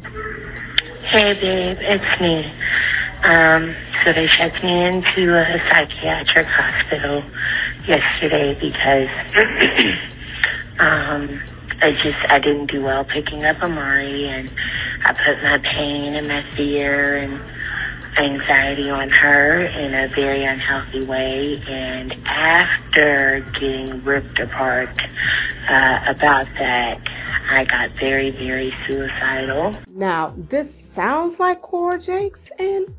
Hey babe, it's me. So they checked me into a psychiatric hospital yesterday because I didn't do well picking up Amauri, and I put my pain and my fear and anxiety on her in a very unhealthy way. And after getting ripped apart about that, I got very, very suicidal. Now, this sounds like Cora Jakes, and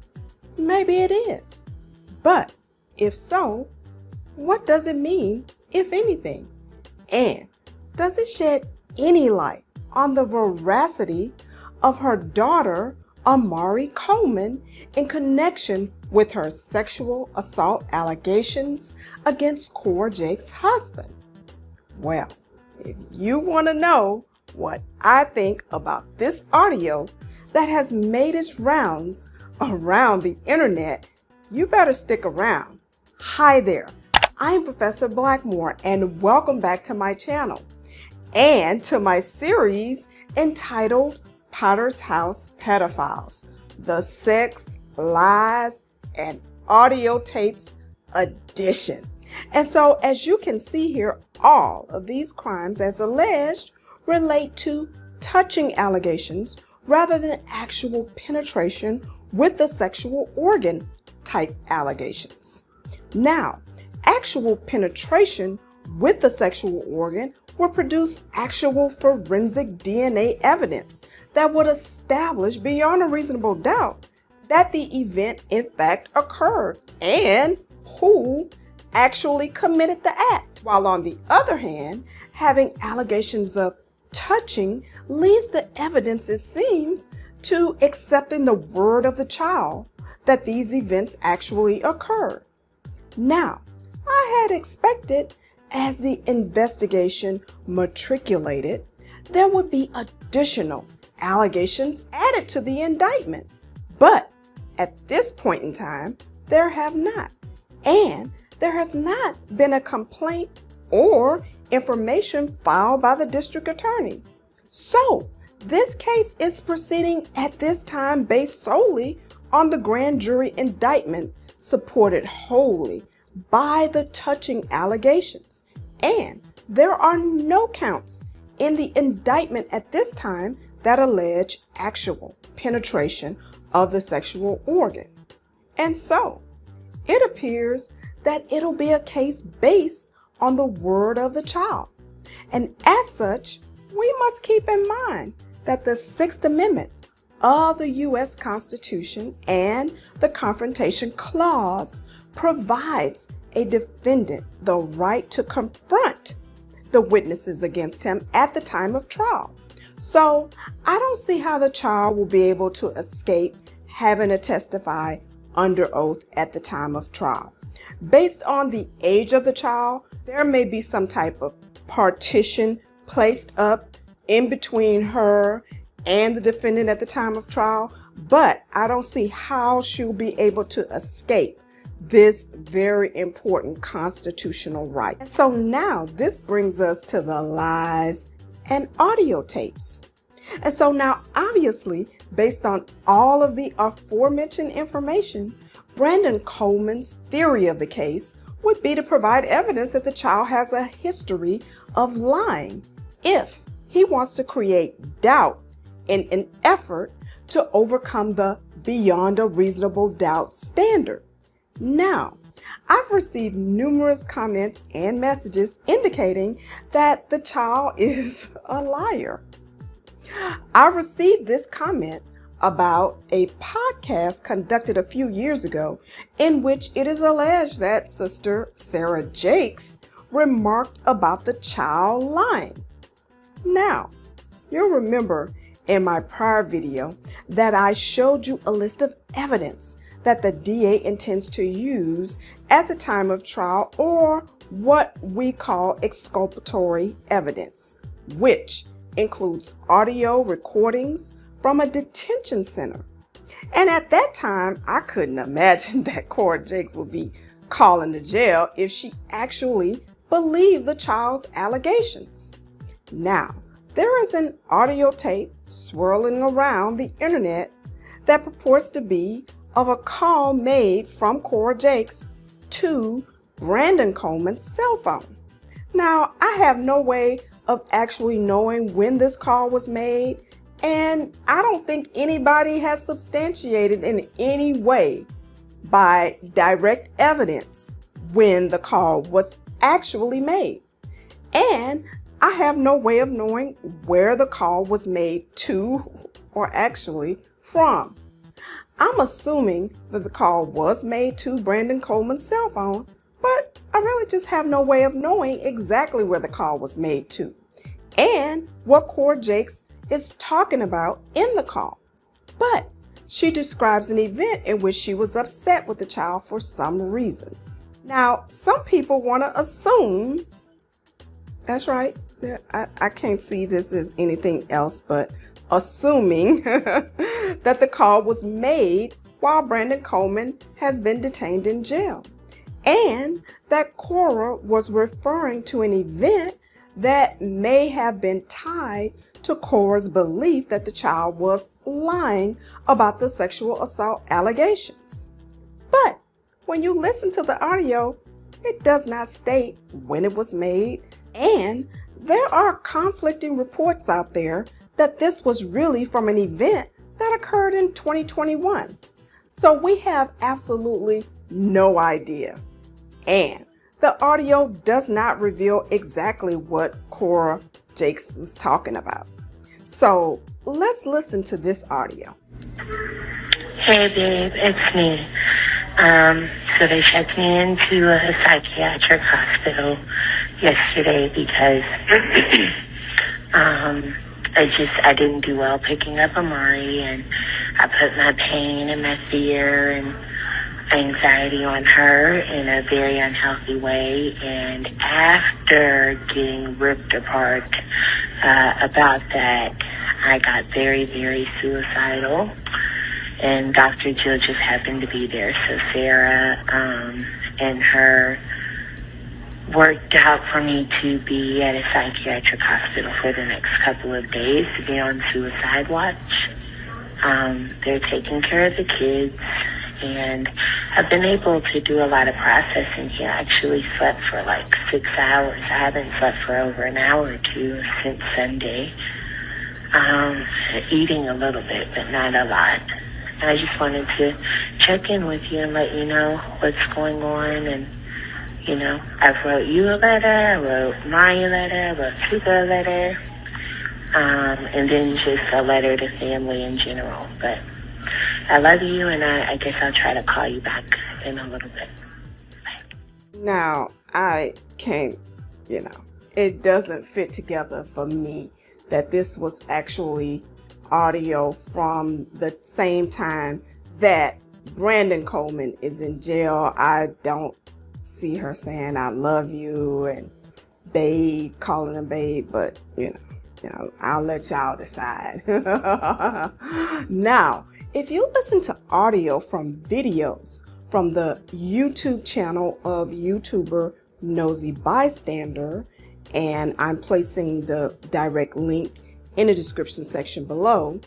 maybe it is. But if so, what does it mean, if anything? And does it shed any light on the veracity of her daughter, Amauri Coleman, in connection with her sexual assault allegations against Cora Jake's husband? Well, if you want to know what I think about this audio that has made its rounds around the internet, you better stick around. Hi there, I'm Professor Blackmore, and welcome back to my channel and to my series entitled Potter's House Pedophiles, the Sex, Lies, and Audio Tapes Edition. And so, as you can see here, all of these crimes as alleged relate to touching allegations rather than actual penetration with the sexual organ type allegations. Now, actual penetration with the sexual organ would produce actual forensic DNA evidence that would establish beyond a reasonable doubt that the event in fact occurred and who actually committed the act. While on the other hand, having allegations of touching leads the evidence, it seems, to accepting the word of the child that these events actually occurred. Now, I had expected, as the investigation matriculated, there would be additional allegations added to the indictment. But at this point in time, there have not. And there has not been a complaint or information filed by the district attorney. So, this case is proceeding at this time based solely on the grand jury indictment supported wholly by the touching allegations. And there are no counts in the indictment at this time that allege actual penetration of the sexual organ. And so, it appears that it'll be a case based on the word of the child. And as such, we must keep in mind that the Sixth Amendment of the U.S. Constitution and the Confrontation Clause provides a defendant the right to confront the witnesses against him at the time of trial. So I don't see how the child will be able to escape having to testify under oath at the time of trial. Based on the age of the child, there may be some type of partition placed up in between her and the defendant at the time of trial, but I don't see how she'll be able to escape this very important constitutional right. And so now this brings us to the lies and audio tapes. And so now, obviously, based on all of the aforementioned information, Brandon Coleman's theory of the case would be to provide evidence that the child has a history of lying if he wants to create doubt in an effort to overcome the beyond a reasonable doubt standard. Now, I've received numerous comments and messages indicating that the child is a liar. I received this comment about a podcast conducted a few years ago in which it is alleged that Sister Cora Jakes remarked about the child lying. Now, you'll remember in my prior video that I showed you a list of evidence that the DA intends to use at the time of trial, or what we call exculpatory evidence, which includes audio recordings from a detention center. And at that time, I couldn't imagine that Cora Jakes would be calling the jail if she actually believed the child's allegations. Now, there is an audio tape swirling around the internet that purports to be of a call made from Cora Jakes to Brandon Coleman's cell phone. Now, I have no way of actually knowing when this call was made, and I don't think anybody has substantiated in any way by direct evidence when the call was actually made. And I have no way of knowing where the call was made to or actually from. I'm assuming that the call was made to Brandon Coleman's cell phone, but I really just have no way of knowing exactly where the call was made to and what Cora Jakes is talking about in the call. But she describes an event in which she was upset with the child for some reason. Now, some people want to assume, that's right, I can't see this as anything else but assuming that the call was made while Brandon Coleman has been detained in jail, and that Cora was referring to an event that may have been tied to Cora's belief that the child was lying about the sexual assault allegations. But when you listen to the audio, it does not state when it was made, and there are conflicting reports out there that this was really from an event that occurred in 2021. So we have absolutely no idea. And the audio does not reveal exactly what Cora Jakes is talking about. So let's listen to this audio. Hey babe, it's me. So they checked me into a psychiatric hospital yesterday because I didn't do well picking up Amauri, and I put my pain and my fear and anxiety on her in a very unhealthy way. And after getting ripped apart about that, I got very, very suicidal. And Dr. Jill just happened to be there. So Sarah and her worked out for me to be at a psychiatric hospital for the next couple of days to be on suicide watch. They're taking care of the kids, and I've been able to do a lot of processing here. I actually slept for like 6 hours. I haven't slept for over an hour or two since Sunday. Eating a little bit, but not a lot. I just wanted to check in with you and let you know what's going on. And, you know, I wrote you a letter, I wrote Maya a letter, I wrote Tuka a letter, and then just a letter to family in general. But I love you, and I guess I'll try to call you back in a little bit. Bye. Now, I can't, it doesn't fit together for me that this was actually audio from the same time that Brandon Coleman is in jail. I don't see her saying I love you and babe, calling him babe, but I'll let y'all decide. Now, if you listen to audio from videos from the YouTube channel of YouTuber Nosy Bystander, and I'm placing the direct link in the description section below.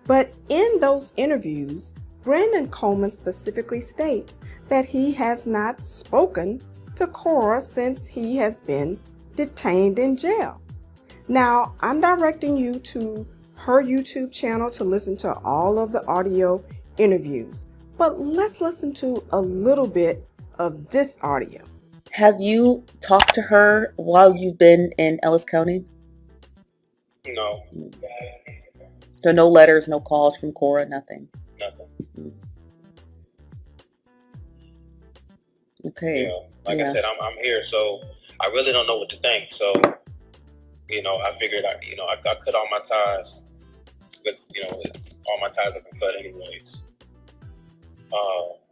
But in those interviews, Brandon Coleman specifically states that he has not spoken to Cora since he has been detained in jail. Now, I'm directing you to her YouTube channel to listen to all of the audio interviews. But let's listen to a little bit of this audio. Have you talked to her while you've been in Ellis County? No. So no letters, no calls from Cora, nothing? Nothing. Okay. Yeah. Like I said, I'm here, so I really don't know what to think. So, I figured I cut all my ties because, all my ties have been cut anyways.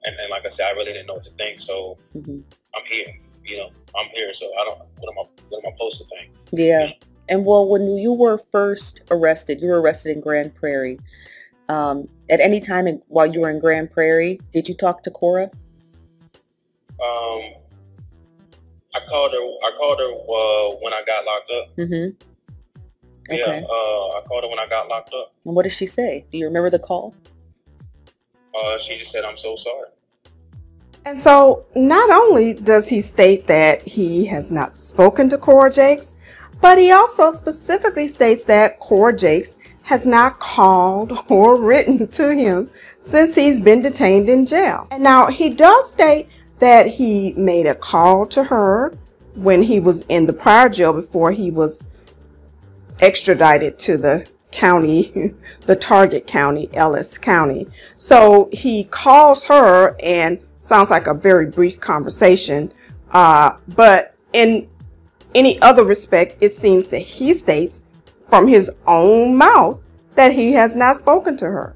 And like I said, I really didn't know what to think. So I'm here, I'm here. So what am I supposed to think? Yeah. And well, when you were first arrested, you were arrested in Grand Prairie. At any time while you were in Grand Prairie, did you talk to Cora? I called her when I got locked up. Okay. Yeah, I called her when I got locked up. And what did she say? Do you remember the call? She just said, "I'm so sorry." And so not only does he state that he has not spoken to Cora Jakes, but he also specifically states that Cora Jakes has not called or written to him since he's been detained in jail. And now he does state that he made a call to her when he was in the prior jail before he was extradited to the county, the target county, Ellis County. So he calls her and sounds like a very brief conversation. But in any other respect, it seems that he states from his own mouth that he has not spoken to her.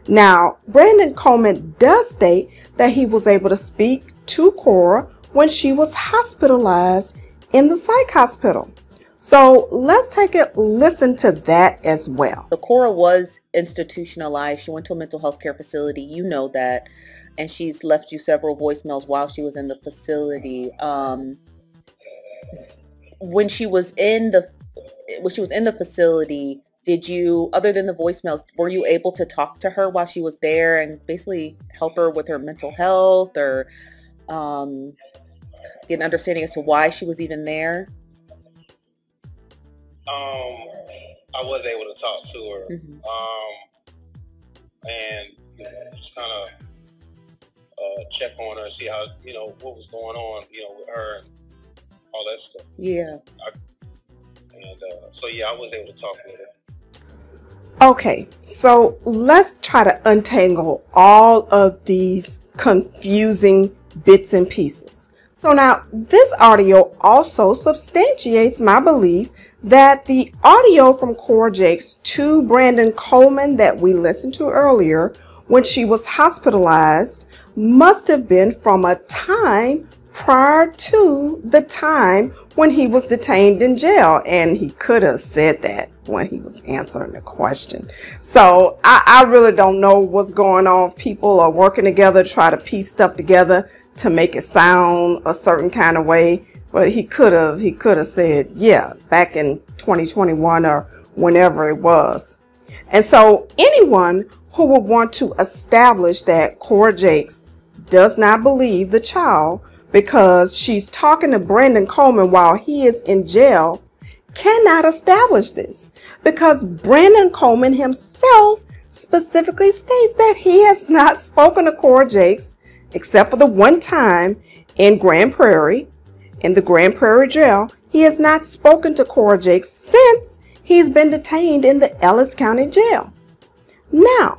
Now, Brandon Coleman does state that he was able to speak to Cora when she was hospitalized in the psych hospital. So let's take a listen to that as well. So Cora was institutionalized. She went to a mental health care facility. You know that. And she's left you several voicemails while she was in the facility. When she was in the facility, did you, other than the voicemails, were you able to talk to her while she was there and basically help her with her mental health, or get an understanding as to why she was even there? I was able to talk to her, Mm-hmm. And just kind of check on her, see how, what was going on, with her and all that stuff. Yeah. So I was able to talk with her. Okay, so let's try to untangle all of these confusing bits and pieces. So now this audio also substantiates my belief that the audio from Cora Jakes to Brandon Coleman that we listened to earlier when she was hospitalized must have been from a time prior to the time when he was detained in jail. And he could have said that when he was answering the question. So I really don't know what's going on. People are working together, try to piece stuff together to make it sound a certain kind of way. But he could have said, yeah, back in 2021 or whenever it was. And so anyone who would want to establish that Cora Jakes does not believe the child because she's talking to Brandon Coleman while he is in jail cannot establish this, because Brandon Coleman himself specifically states that he has not spoken to Cora Jakes except for the one time in Grand Prairie, in the Grand Prairie jail. He has not spoken to Cora Jakes since he's been detained in the Ellis County jail. Now,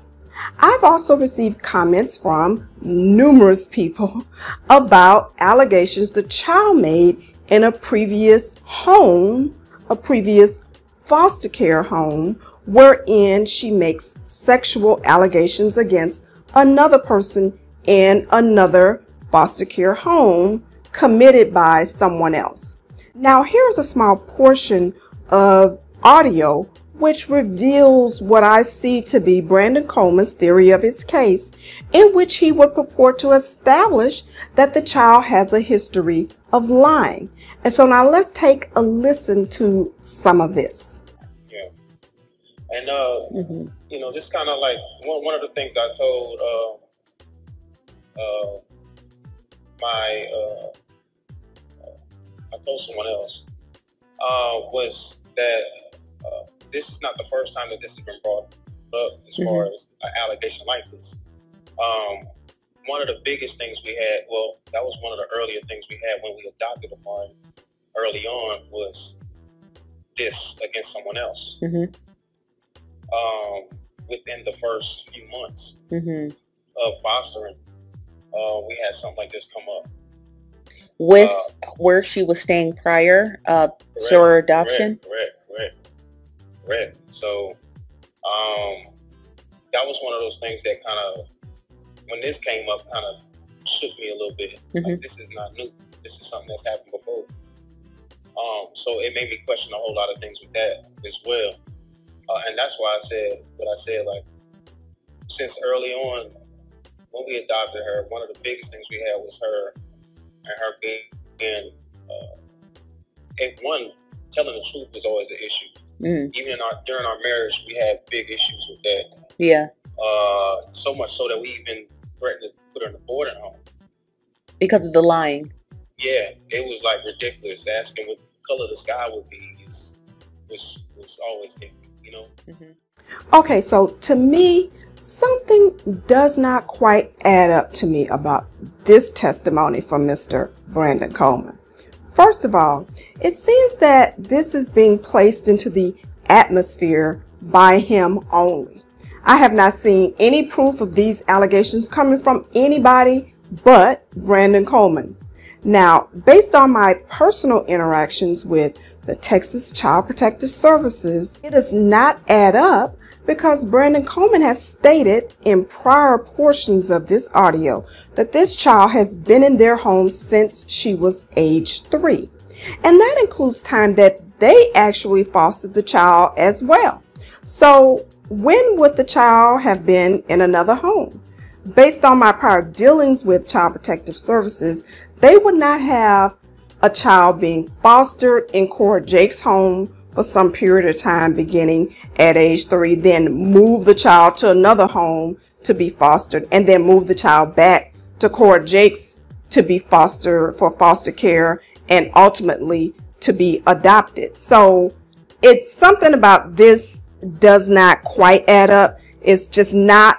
I've also received comments from numerous people about allegations the child made in a previous home, a previous foster care home, wherein she makes sexual allegations against another person in another foster care home committed by someone else. Now, here's a small portion of audio which reveals what I see to be Brandon Coleman's theory of his case, in which he would purport to establish that the child has a history of lying. And so now let's take a listen to some of this. Yeah. And, this kind of like one of the things I told I told someone else was that this is not the first time that this has been brought up as far as an allegation like this. One of the biggest things we had, that was one of the earlier things we had when we adopted Amauri early on, was this against someone else. Within the first few months of fostering, we had something like this come up. With where she was staying prior to her adoption? Correct. So, that was one of those things that kind of, when this came up, kind of shook me a little bit. Like, this is not new. This is something that's happened before. So it made me question a whole lot of things with that as well. And that's why I said what I said, like, since early on, when we adopted her, one of the biggest things we had was her and her being, and one, telling the truth was always an issue. Mm. Even during our marriage, we had big issues with that. Yeah. So much so that we even threatened to put her in a boarding home. Because of the lying. Yeah, it was like ridiculous. Asking what the color of the sky would be was always iffy, you know? Mm-hmm. Okay, so to me, something does not quite add up to me about this testimony from Mr. Brandon Coleman. First of all, it seems that this is being placed into the atmosphere by him only. I have not seen any proof of these allegations coming from anybody but Brandon Coleman. Now, based on my personal interactions with the Texas Child Protective Services, it does not add up because Brandon Coleman has stated in prior portions of this audio that this child has been in their home since she was age 3. And that includes time that they actually fostered the child as well. So when would the child have been in another home? Based on my prior dealings with Child Protective Services, they would not have a child being fostered in Cora Jake's home for some period of time beginning at age 3, then move the child to another home to be fostered, and then move the child back to Cora Jake's to be fostered for foster care and ultimately to be adopted. So it's something about this does not quite add up. It's just not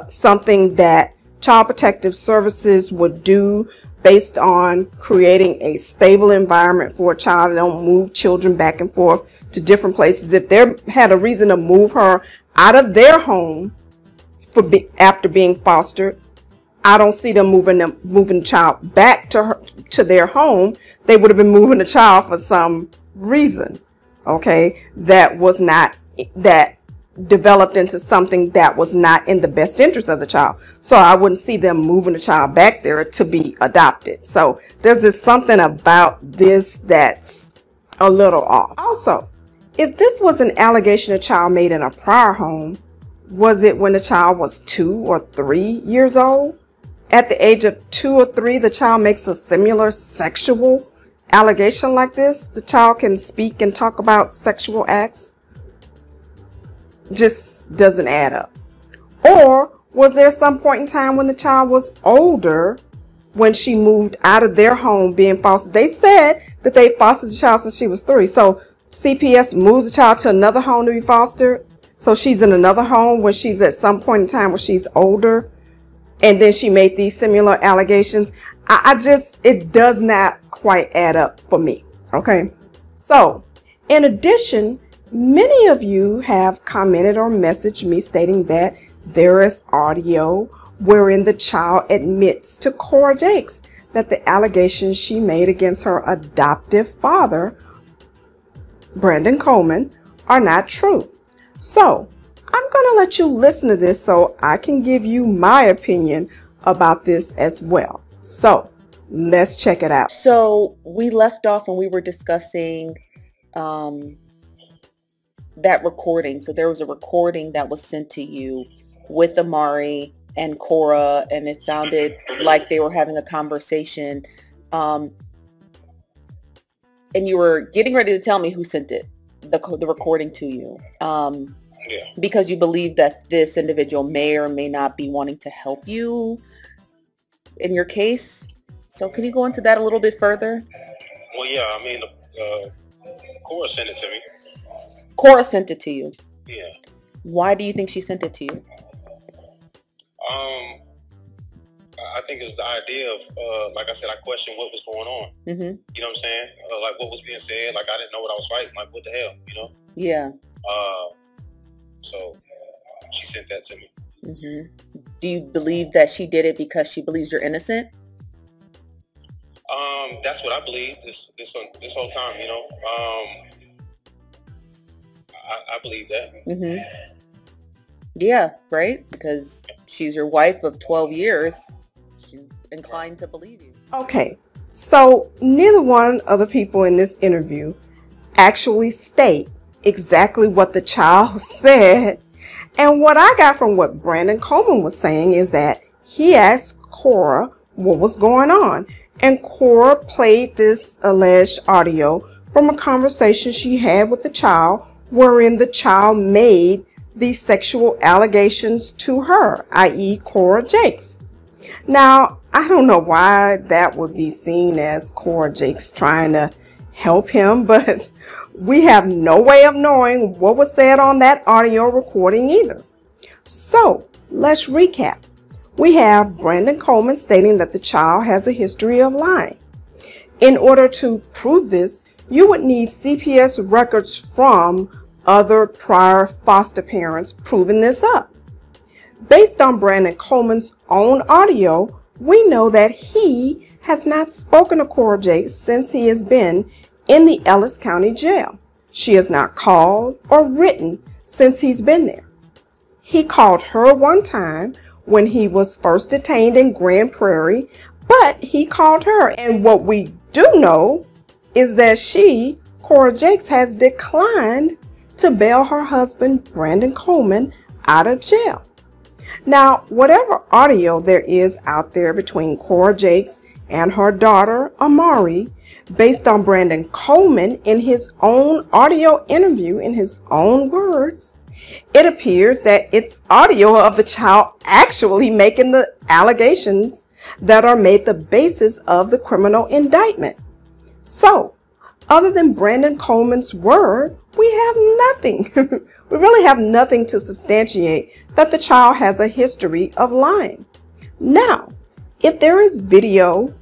something that Child Protective Services would do based on creating a stable environment for a child. They don't move children back and forth to different places. If they had a reason to move her out of their home after being fostered, I don't see them moving the child back to their home. They would have been moving the child for some reason, okay, that developed into something that was not in the best interest of the child. So I wouldn't see them moving the child back there to be adopted. So there's just something about this that's a little off. Also, if this was an allegation a child made in a prior home, was it when the child was 2 or 3 years old? At the age of 2 or 3, the child makes a similar sexual allegation like this. The child can speak and talk about sexual acts. Just doesn't add up. Or was there some point in time when the child was older when she moved out of their home being fostered? They said that they fostered the child since she was 3. So CPS moves the child to another home to be fostered. So she's in another home when she's at some point in time when she's older. And then she made these similar allegations. It does not quite add up for me. Okay. So in addition, many of you have commented or messaged me stating that there is audio wherein the child admits to Cora Jakes that the allegations she made against her adoptive father, Brandon Coleman, are not true. So I'm going to let you listen to this so I can give you my opinion about this as well. So let's check it out. So we left off when we were discussing that recording. So there was a recording that was sent to you with Amauri and Cora, and it sounded like they were having a conversation. And you were getting ready to tell me who sent it, the recording to you. Yeah. Because you believe that this individual may or may not be wanting to help you in your case. So can you go into that a little bit further? Well, yeah, I mean, Cora sent it to me. Cora sent it to you? Yeah. Why do you think she sent it to you? I think it was the idea of, like I said, I questioned what was going on. Mm-hmm. You know what I'm saying? Like what was being said. Like I didn't know what I was writing. Like what the hell, you know? Yeah. So she sent that to me. Mm-hmm. Do you believe that she did it because she believes you're innocent? That's what I believe this whole time, you know. I believe that. Mm-hmm. Yeah, right? Because she's your wife of 12 years. She's inclined to believe you. Okay, so neither one of the people in this interview actually state exactly what the child said. And what I got from what Brandon Coleman was saying is that he asked Cora what was going on. And Cora played this alleged audio from a conversation she had with the child wherein the child made these sexual allegations to her, i.e. Cora Jakes. Now, I don't know why that would be seen as Cora Jakes trying to help him, but we have no way of knowing what was said on that audio recording either. So, let's recap. We have Brandon Coleman stating that the child has a history of lying. In order to prove this, you would need CPS records from other prior foster parents proving this up. Based on Brandon Coleman's own audio, we know that he has not spoken to Cora Jakes since he has been in the Ellis County Jail. She has not called or written since he's been there. He called her one time when he was first detained in Grand Prairie, but he called her, and what we do know is that she, Cora Jakes, has declined to bail her husband, Brandon Coleman, out of jail. Now, whatever audio there is out there between Cora Jakes and her daughter, Amauri, based on Brandon Coleman in his own audio interview in his own words, it appears that it's audio of the child actually making the allegations that are made the basis of the criminal indictment. So, other than Brandon Coleman's word, we have nothing. We really have nothing to substantiate that the child has a history of lying. Now, if there is video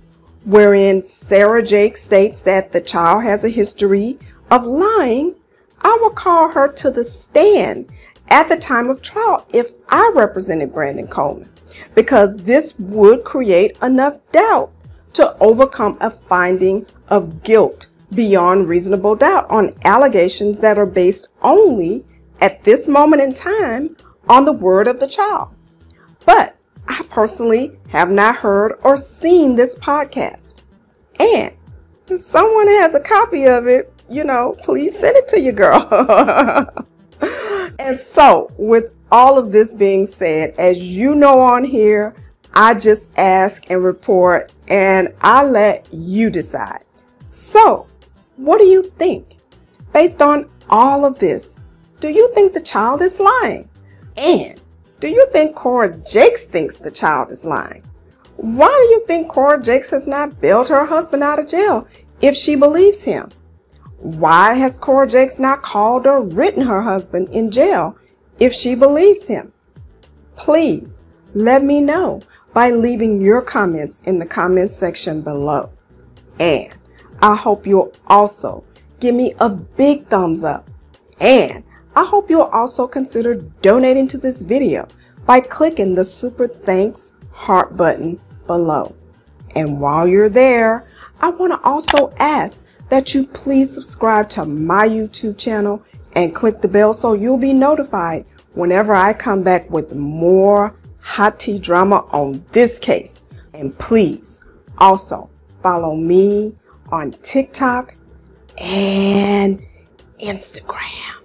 wherein Cora Jake states that the child has a history of lying, I will call her to the stand at the time of trial if I represented Brandon Coleman, because this would create enough doubt to overcome a finding of guilt beyond reasonable doubt on allegations that are based only at this moment in time on the word of the child. But I personally have not heard or seen this podcast. And if someone has a copy of it, please send it to your girl. And so, with all of this being said, as you know on here, I just ask and report and I let you decide. So, what do you think? Based on all of this, do you think the child is lying? And do you think Cora Jakes thinks the child is lying? Why do you think Cora Jakes has not bailed her husband out of jail if she believes him? Why has Cora Jakes not called or written her husband in jail if she believes him? Please let me know by leaving your comments in the comments section below. And I hope you'll also give me a big thumbs up. And I hope you'll also consider donating to this video by clicking the super thanks heart button below. And while you're there, I want to also ask that you please subscribe to my YouTube channel and click the bell so you'll be notified whenever I come back with more hot tea drama on this case. And please also follow me on TikTok and Instagram.